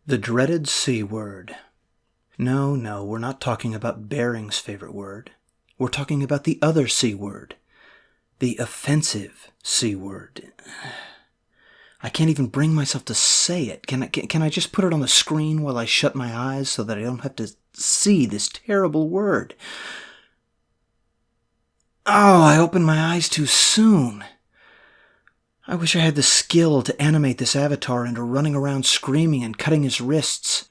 The dreaded C word. No, we're not talking about Bering's favorite word. We're talking about the other C word. The offensive C word. I can't even bring myself to say it. Can I just put it on the screen while I shut my eyes so that I don't have to see this terrible word? Oh, I opened my eyes too soon. I wish I had the skill to animate this avatar into running around screaming and cutting his wrists.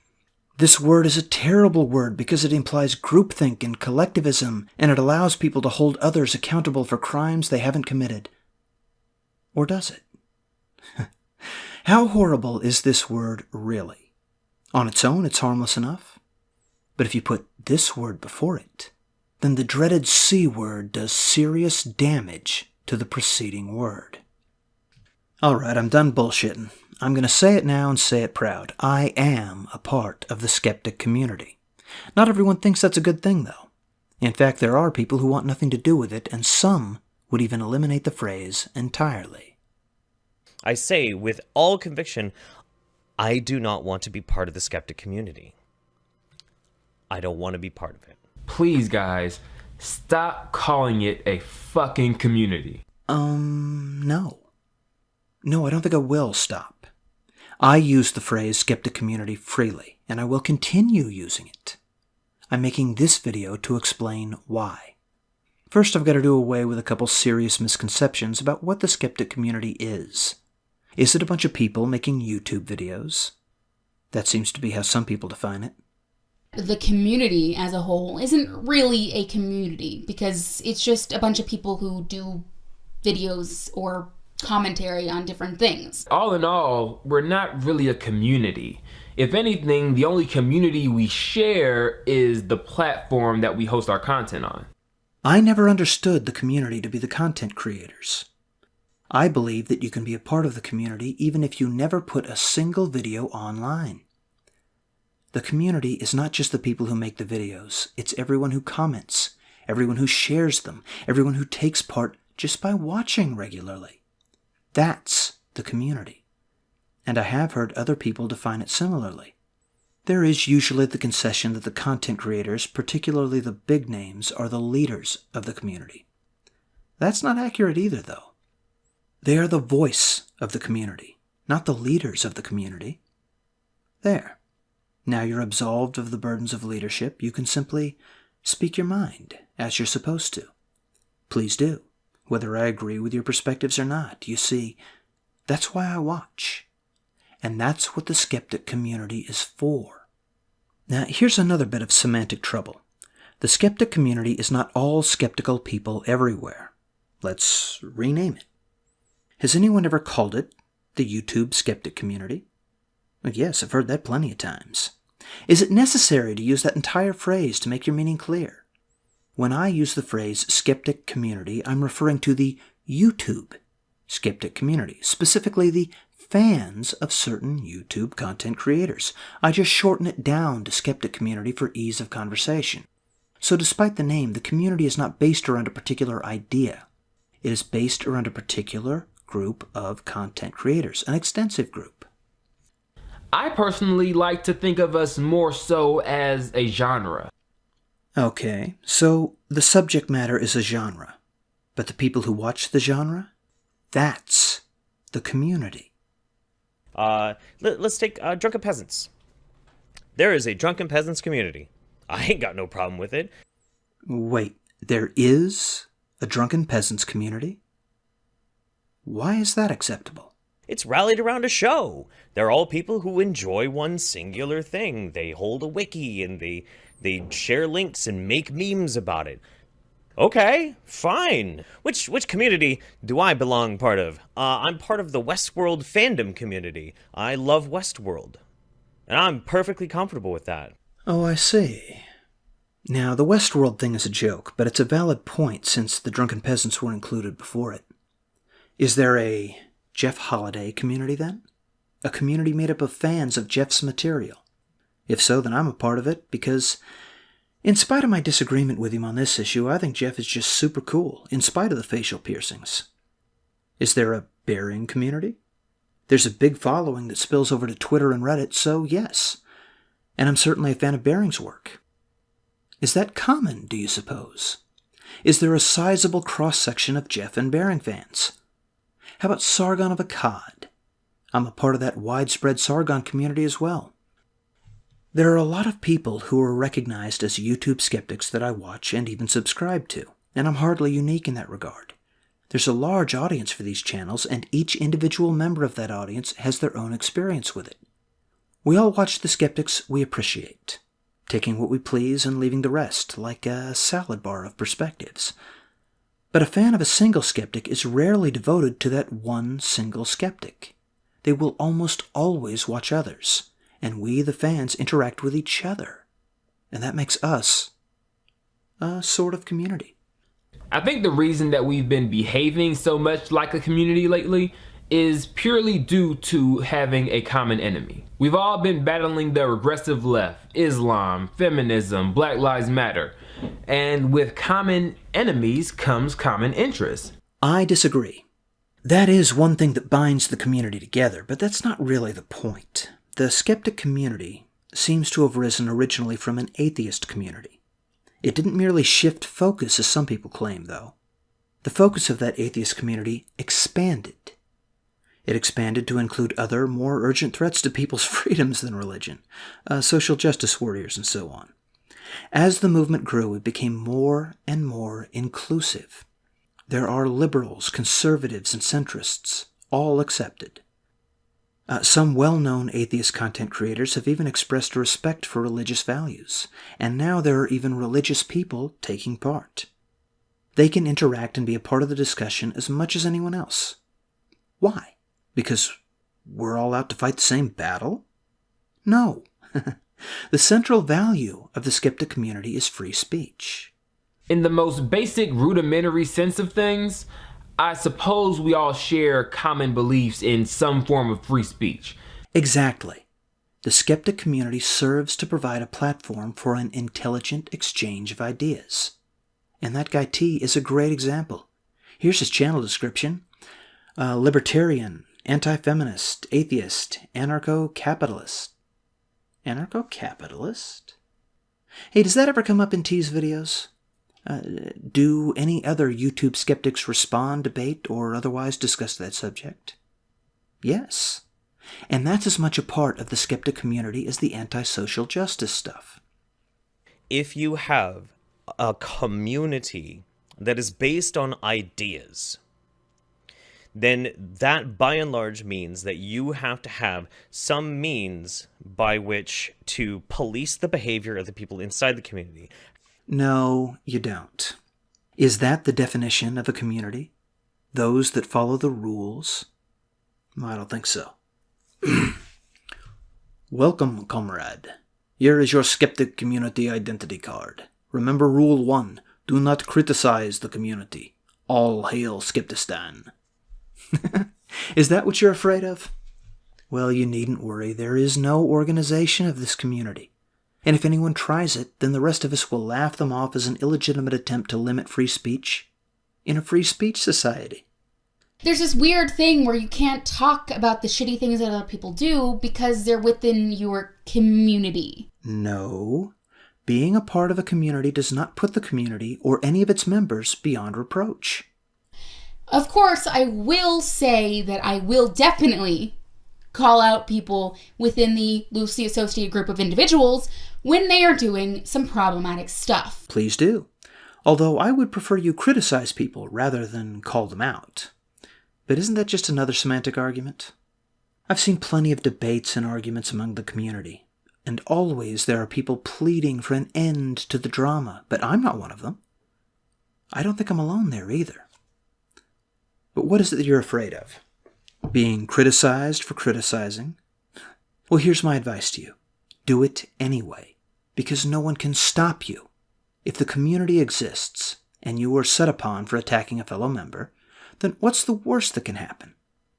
This word is a terrible word because it implies groupthink and collectivism, and it allows people to hold others accountable for crimes they haven't committed. Or does it? How horrible is this word really? On its own, it's harmless enough. But if you put this word before it, then the dreaded C word does serious damage to the preceding word. Alright, I'm done bullshitting. I'm going to say it now and say it proud. I am a part of the skeptic community. Not everyone thinks that's a good thing, though. In fact, there are people who want nothing to do with it, and some would even eliminate the phrase entirely. I say with all conviction, I do not want to be part of the skeptic community. I don't want to be part of it. Please, guys, stop calling it a fucking community. No. No, I don't think I will stop. I use the phrase skeptic community freely, and I will continue using it. I'm making this video to explain why. First, I've got to do away with a couple serious misconceptions about what the skeptic community is. Is it a bunch of people making YouTube videos? That seems to be how some people define it. The community as a whole isn't really a community because it's just a bunch of people who do videos or commentary on different things. All in all, we're not really a community. If anything, the only community we share is the platform that we host our content on. I never understood the community to be the content creators. I believe that you can be a part of the community even if you never put a single video online. The community is not just the people who make the videos, it's everyone who comments, everyone who shares them, everyone who takes part just by watching regularly. That's the community. And I have heard other people define it similarly. There is usually the concession that the content creators, particularly the big names, are the leaders of the community. That's not accurate either, though. They are the voice of the community, not the leaders of the community. There. Now you're absolved of the burdens of leadership. You can simply speak your mind, as you're supposed to. Please do, whether I agree with your perspectives or not. You see, that's why I watch. And that's what the skeptic community is for. Now, here's another bit of semantic trouble. The skeptic community is not all skeptical people everywhere. Let's rename it. Has anyone ever called it the YouTube skeptic community? Well, yes, I've heard that plenty of times. Is it necessary to use that entire phrase to make your meaning clear? When I use the phrase skeptic community, I'm referring to the YouTube skeptic community, specifically the fans of certain YouTube content creators. I just shorten it down to skeptic community for ease of conversation. So despite the name, the community is not based around a particular idea. It is based around a particular group of content creators, an extensive group. I personally like to think of us more so as a genre. Okay, so the subject matter is a genre, but the people who watch the genre? That's the community. Let's take Drunken Peasants. There is a Drunken Peasants community. I ain't got no problem with it. Wait, there is a Drunken Peasants community? Why is that acceptable? It's rallied around a show. They're all people who enjoy one singular thing. They hold a wiki and they share links and make memes about it. Okay, fine. Which community do I belong part of? I'm part of the Westworld fandom community. I love Westworld. And I'm perfectly comfortable with that. Oh, I see. Now, the Westworld thing is a joke, but it's a valid point since the Drunken Peasants were included before it. Is there a Jeff Holiday community then? A community made up of fans of Jeff's material? If so, then I'm a part of it, because in spite of my disagreement with him on this issue, I think Jeff is just super cool, in spite of the facial piercings. Is there a Bering community? There's a big following that spills over to Twitter and Reddit, so yes. And I'm certainly a fan of Bering's work. Is that common, do you suppose? Is there a sizable cross-section of Jeff and Bering fans? How about Sargon of Akkad? I'm a part of that widespread Sargon community as well. There are a lot of people who are recognized as YouTube skeptics that I watch and even subscribe to, and I'm hardly unique in that regard. There's a large audience for these channels, and each individual member of that audience has their own experience with it. We all watch the skeptics we appreciate, taking what we please and leaving the rest, like a salad bar of perspectives. But a fan of a single skeptic is rarely devoted to that one single skeptic. They will almost always watch others, and we, the fans, interact with each other. And that makes us a sort of community. I think the reason that we've been behaving so much like a community lately is purely due to having a common enemy. We've all been battling the regressive left, Islam, feminism, Black Lives Matter, and with common enemies comes common interests. I disagree. That is one thing that binds the community together, but that's not really the point. The skeptic community seems to have risen originally from an atheist community. It didn't merely shift focus, as some people claim, though. The focus of that atheist community expanded. It expanded to include other, more urgent threats to people's freedoms than religion, social justice warriors, and so on. As the movement grew, it became more and more inclusive. There are liberals, conservatives, and centrists, all accepted. Some well-known atheist content creators have even expressed respect for religious values, and now there are even religious people taking part. They can interact and be a part of the discussion as much as anyone else. Why? Because we're all out to fight the same battle? No. The central value of the skeptic community is free speech. In the most basic, rudimentary sense of things, I suppose we all share common beliefs in some form of free speech. Exactly. The skeptic community serves to provide a platform for an intelligent exchange of ideas. And that guy T is a great example. Here's his channel description. Libertarian, anti-feminist, atheist, anarcho-capitalist. Anarcho-capitalist? Hey, does that ever come up in T's videos? Do any other YouTube skeptics respond, debate, or otherwise discuss that subject? Yes. And that's as much a part of the skeptic community as the anti-social justice stuff. If you have a community that is based on ideas, then that by and large means that you have to have some means by which to police the behavior of the people inside the community. No, you don't. Is that the definition of a community? Those that follow the rules? I don't think so. Welcome, comrade. Here is your skeptic community identity card. Remember Rule 1. Do not criticize the community. All hail Skeptistan. Is that what you're afraid of? Well, you needn't worry. There is no organization of this community. And if anyone tries it, then the rest of us will laugh them off as an illegitimate attempt to limit free speech in a free speech society. There's this weird thing where you can't talk about the shitty things that other people do because they're within your community. No. Being a part of a community does not put the community or any of its members beyond reproach. Of course, I will say that I will definitely call out people within the loosely associated group of individuals when they are doing some problematic stuff. Please do. Although I would prefer you criticize people rather than call them out. But isn't that just another semantic argument? I've seen plenty of debates and arguments among the community, and always there are people pleading for an end to the drama, but I'm not one of them. I don't think I'm alone there either. But what is it that you're afraid of? Being criticized for criticizing? Well, here's my advice to you. Do it anyway, because no one can stop you. If the community exists, and you are set upon for attacking a fellow member, then what's the worst that can happen?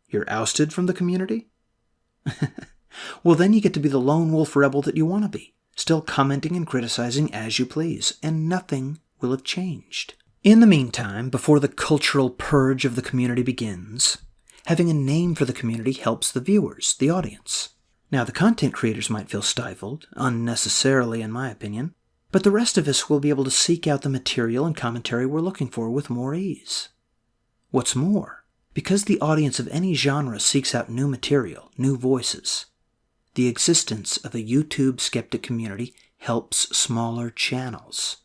You're ousted from the community? Well, then you get to be the lone wolf rebel that you want to be, still commenting and criticizing as you please, and nothing will have changed. In the meantime, before the cultural purge of the community begins, Having a name for the community helps the viewers, the audience. Now, the content creators might feel stifled, unnecessarily in my opinion, but the rest of us will be able to seek out the material and commentary we're looking for with more ease. What's more, because the audience of any genre seeks out new material, new voices, the existence of a YouTube skeptic community helps smaller channels.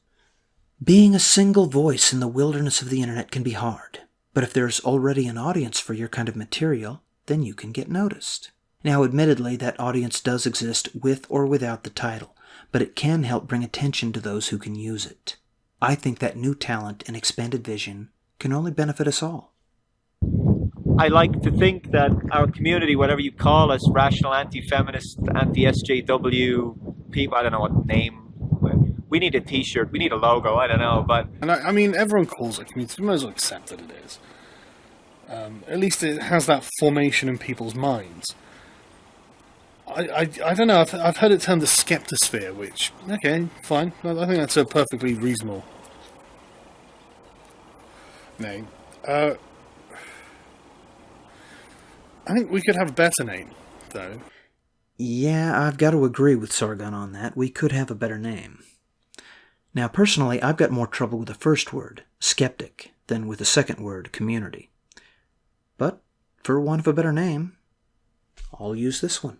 Being a single voice in the wilderness of the internet can be hard, but if there's already an audience for your kind of material, then you can get noticed. Now, admittedly, that audience does exist with or without the title, but it can help bring attention to those who can use it. I think that new talent and expanded vision can only benefit us all. I like to think that our community, whatever you call us, rational, anti-feminist, anti-SJW people, I don't know what name, we need a t-shirt, we need a logo, I don't know, but... And I mean, everyone calls it community, you might as well accept that it is. At least it has that formation in people's minds. I don't know, I've heard it termed the skeptosphere, which, okay, fine, I think that's a perfectly reasonable name. I think we could have a better name, though. Yeah, I've got to agree with Sargon on that. We could have a better name. Now, personally, I've got more trouble with the first word, skeptic, than with the second word, community. But, for want of a better name, I'll use this one.